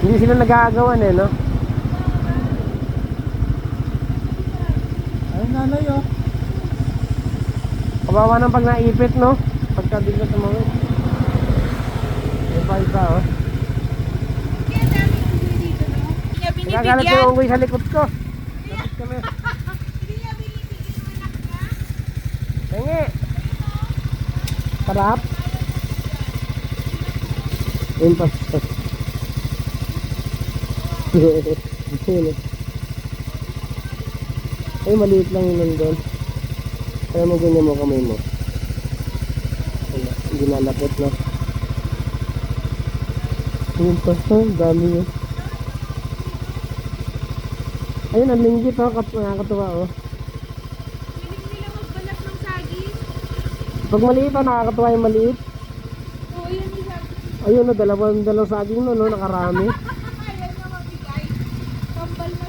Hindi sila nag-aagawan eh, no? Ay, nanay oh. Kawawa nang pag naipit, no? Pagka bigla tumawid. May pa isa, oh. Kaya dami unggoy dito, no? Hindi niya Nagagalat binibigyan. yung unggoy sa likod ko. Lapit kami. Hindi niya binibigyan yung anak niya. Tingi! Sarap! Ayun pa. Ay, maliit lang yun nandun. Kaya mo ganyan mo kamay mo. Wala, hindi nalapit, no? Ayun pa, dami yun. Ayun, ang linggit, oh. Nakakatuwa, oh. Hiling nila magbalat ng saging. Pag maliit, oh, nakakatuwa yung maliit. Oo, yun yung sabi. Ayun, no, dalawang saging, no, nakarami. Ayaw niya mabigay. Kambal na